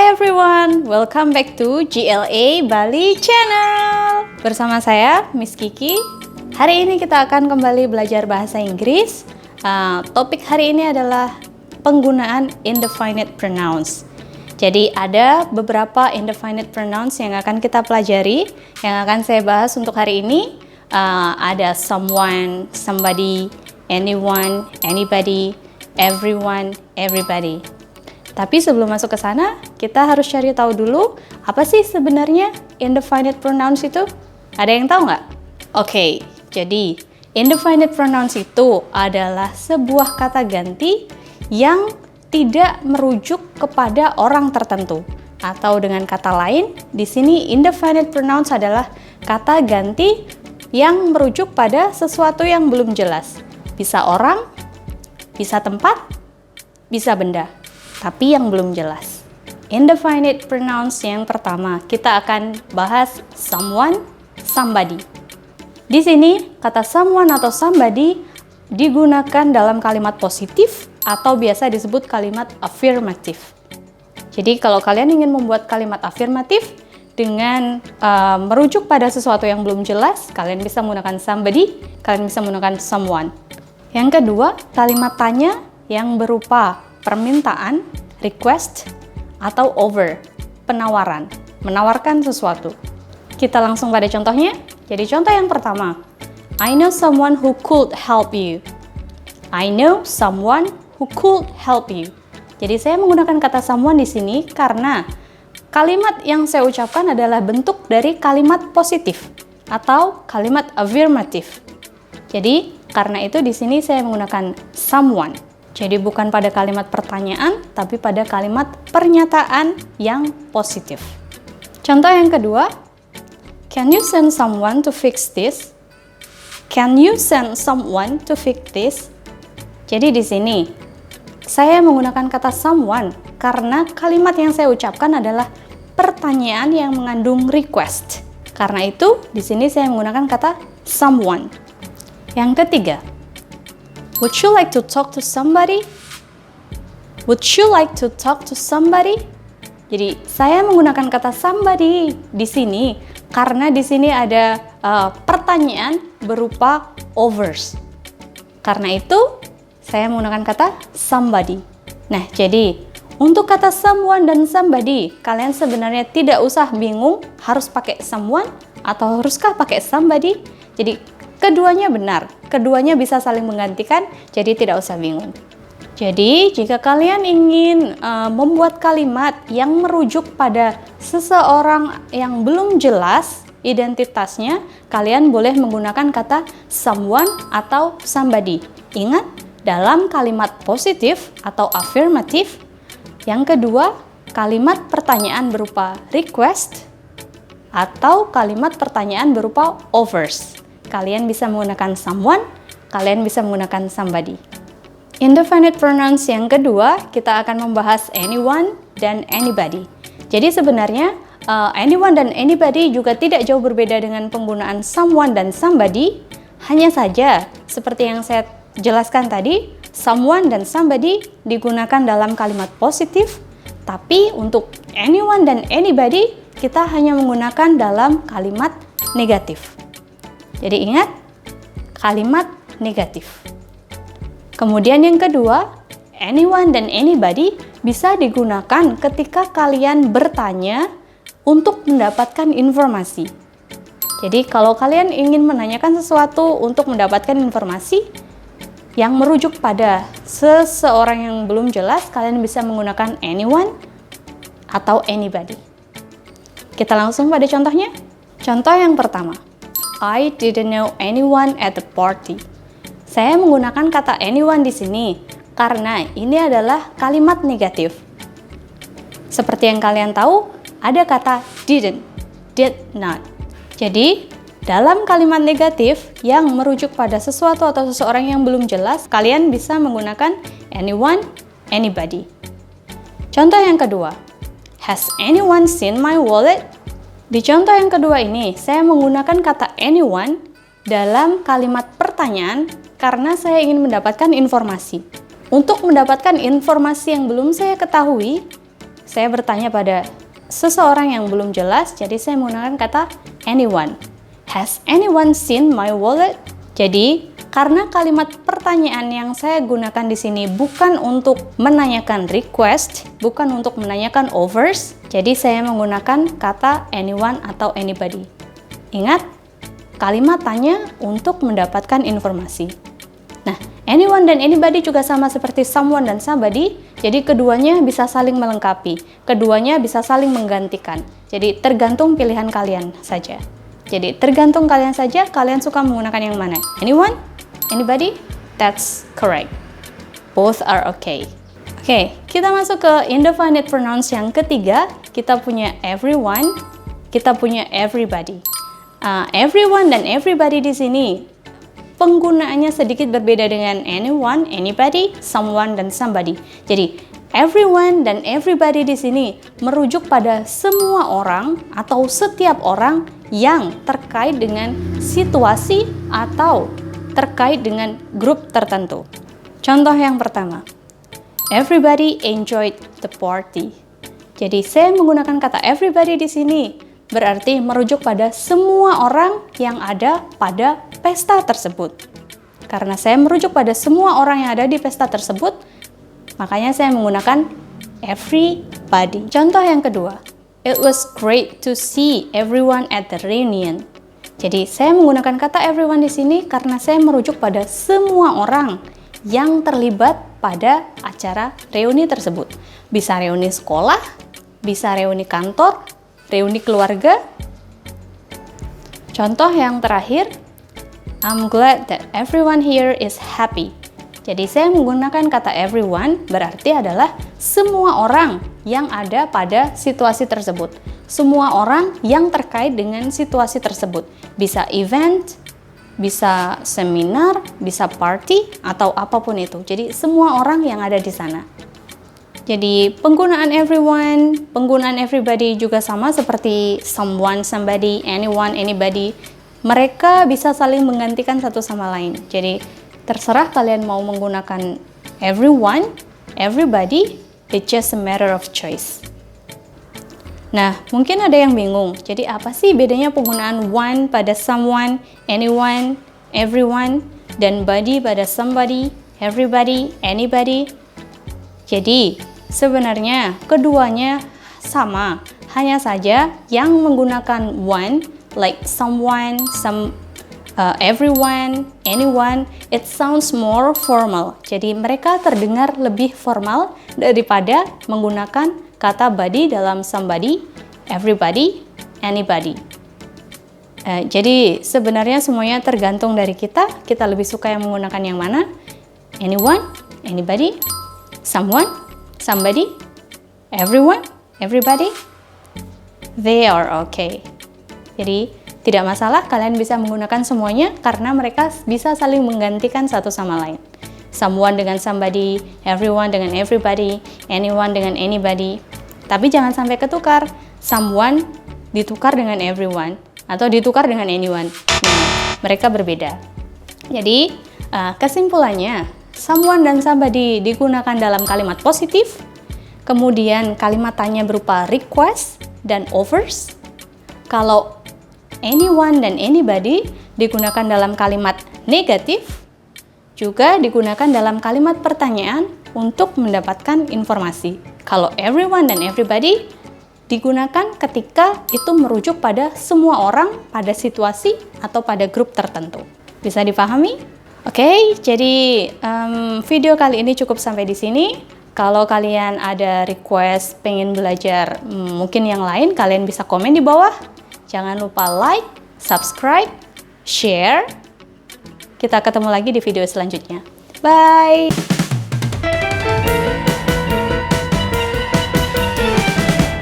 Hi everyone, welcome back to GLA Bali Channel. Bersama saya, Miss Kiki. Hari ini kita akan kembali belajar bahasa Inggris. Topik hari ini adalah penggunaan indefinite pronouns. Jadi ada beberapa indefinite pronouns yang akan kita pelajari, yang akan saya bahas untuk hari ini. Ada someone, somebody, anyone, anybody, everyone, everybody. Tapi sebelum masuk ke sana, kita harus cari tahu dulu apa sih sebenarnya indefinite pronouns itu? Ada yang tahu nggak? Oke, jadi indefinite pronouns itu adalah sebuah kata ganti yang tidak merujuk kepada orang tertentu. Atau dengan kata lain, di sini indefinite pronouns adalah kata ganti yang merujuk pada sesuatu yang belum jelas. Bisa orang, bisa tempat, bisa benda. Tapi yang belum jelas. Indefinite pronouns yang pertama, kita akan bahas someone, somebody. Di sini, kata someone atau somebody digunakan dalam kalimat positif atau biasa disebut kalimat afirmatif. Jadi kalau kalian ingin membuat kalimat afirmatif dengan merujuk pada sesuatu yang belum jelas, kalian bisa menggunakan somebody, kalian bisa menggunakan someone. Yang kedua, kalimat tanya yang berupa permintaan, request, atau offer, penawaran, menawarkan sesuatu. Kita langsung pada contohnya. Jadi contoh yang pertama, I know someone who could help you. I know someone who could help you. Jadi saya menggunakan kata someone di sini karena kalimat yang saya ucapkan adalah bentuk dari kalimat positif atau kalimat affirmative. Jadi karena itu di sini saya menggunakan someone. Jadi bukan pada kalimat pertanyaan, tapi pada kalimat pernyataan yang positif. Contoh yang kedua, can you send someone to fix this? Can you send someone to fix this? Jadi di sini, saya menggunakan kata someone karena kalimat yang saya ucapkan adalah pertanyaan yang mengandung request. Karena itu, di sini saya menggunakan kata someone. Yang ketiga, would you like to talk to somebody? Would you like to talk to somebody? Jadi saya menggunakan kata somebody di sini karena di sini ada pertanyaan berupa offers. Karena itu saya menggunakan kata somebody. Nah, jadi untuk kata someone dan somebody, kalian sebenarnya tidak usah bingung harus pakai someone atau haruskah pakai somebody. Jadi keduanya benar, keduanya bisa saling menggantikan, jadi tidak usah bingung. Jadi, jika kalian ingin membuat kalimat yang merujuk pada seseorang yang belum jelas identitasnya, kalian boleh menggunakan kata someone atau somebody. Ingat, dalam kalimat positif atau affirmative. Yang kedua, kalimat pertanyaan berupa request atau kalimat pertanyaan berupa offers. Kalian bisa menggunakan someone, kalian bisa menggunakan somebody. Indefinite pronouns yang kedua, kita akan membahas anyone dan anybody. Jadi sebenarnya anyone dan anybody juga tidak jauh berbeda dengan penggunaan someone dan somebody. Hanya saja, seperti yang saya jelaskan tadi, someone dan somebody digunakan dalam kalimat positif, tapi untuk anyone dan anybody, kita hanya menggunakan dalam kalimat negatif. Jadi ingat, kalimat negatif. Kemudian yang kedua, anyone dan anybody bisa digunakan ketika kalian bertanya untuk mendapatkan informasi. Jadi kalau kalian ingin menanyakan sesuatu untuk mendapatkan informasi yang merujuk pada seseorang yang belum jelas, kalian bisa menggunakan anyone atau anybody. Kita langsung pada contohnya. Contoh yang pertama, I didn't know anyone at the party. Saya menggunakan kata anyone di sini karena ini adalah kalimat negatif. Seperti yang kalian tahu, ada kata didn't, did not. Jadi, dalam kalimat negatif yang merujuk pada sesuatu atau seseorang yang belum jelas, kalian bisa menggunakan anyone, anybody. Contoh yang kedua, has anyone seen my wallet? Di contoh yang kedua ini, saya menggunakan kata anyone dalam kalimat pertanyaan karena saya ingin mendapatkan informasi. Untuk mendapatkan informasi yang belum saya ketahui, saya bertanya pada seseorang yang belum jelas, jadi saya menggunakan kata anyone. Has anyone seen my wallet? Jadi, karena kalimat pertanyaan yang saya gunakan di sini bukan untuk menanyakan request, bukan untuk menanyakan offers, jadi saya menggunakan kata anyone atau anybody. Ingat, kalimat tanya untuk mendapatkan informasi. Nah, anyone dan anybody juga sama seperti someone dan somebody, jadi keduanya bisa saling melengkapi, keduanya bisa saling menggantikan. Jadi tergantung pilihan kalian saja. Jadi tergantung kalian saja, kalian suka menggunakan yang mana? Anyone? Anybody? That's correct. Both are okay. Oke, kita masuk ke indefinite pronouns yang ketiga. Kita punya everyone, kita punya everybody. Everyone dan everybody di sini penggunaannya sedikit berbeda dengan anyone, anybody, someone, dan somebody. Jadi, everyone dan everybody di sini merujuk pada semua orang atau setiap orang yang terkait dengan situasi atau terkait dengan grup tertentu. Contoh yang pertama, everybody enjoyed the party. Jadi, saya menggunakan kata everybody di sini berarti merujuk pada semua orang yang ada pada pesta tersebut. Karena saya merujuk pada semua orang yang ada di pesta tersebut, makanya saya menggunakan everybody. Contoh yang kedua, it was great to see everyone at the reunion. Jadi saya menggunakan kata everyone di sini karena saya merujuk pada semua orang yang terlibat pada acara reuni tersebut. Bisa reuni sekolah, bisa reuni kantor, reuni keluarga. Contoh yang terakhir, I'm glad that everyone here is happy. Jadi saya menggunakan kata everyone berarti adalah semua orang yang ada pada situasi tersebut. Semua orang yang terkait dengan situasi tersebut. Bisa event, bisa seminar, bisa party, atau apapun itu. Jadi semua orang yang ada di sana. Jadi penggunaan everyone, penggunaan everybody juga sama seperti someone, somebody, anyone, anybody. Mereka bisa saling menggantikan satu sama lain. Jadi terserah kalian mau menggunakan everyone, everybody, it's just a matter of choice. Nah, mungkin ada yang bingung. Jadi apa sih bedanya penggunaan one pada someone, anyone, everyone, dan body pada somebody, everybody, anybody? Jadi sebenarnya keduanya sama. Hanya saja yang menggunakan one, like someone, everyone, anyone, it sounds more formal. Jadi mereka terdengar lebih formal daripada menggunakan kata body dalam somebody, everybody, anybody. Jadi sebenarnya semuanya tergantung dari kita. Kita lebih suka yang menggunakan yang mana? Anyone, anybody, someone, somebody, everyone, everybody. They are okay. Jadi tidak masalah, kalian bisa menggunakan semuanya karena mereka bisa saling menggantikan satu sama lain. Someone dengan somebody, everyone dengan everybody, anyone dengan anybody. Tapi jangan sampai ketukar. Someone ditukar dengan everyone atau ditukar dengan anyone. Nah, mereka berbeda. Jadi, kesimpulannya, someone dan somebody digunakan dalam kalimat positif. Kemudian kalimat tanya berupa request dan offers. Kalau anyone dan anybody digunakan dalam kalimat negatif, juga digunakan dalam kalimat pertanyaan untuk mendapatkan informasi. Kalau everyone dan everybody digunakan ketika itu merujuk pada semua orang, pada situasi, atau pada grup tertentu. Bisa dipahami? Oke, jadi video kali ini cukup sampai di sini. Kalau kalian ada request pengen belajar mungkin yang lain, kalian bisa komen di bawah. Jangan lupa like, subscribe, share. Kita ketemu lagi di video selanjutnya. Bye!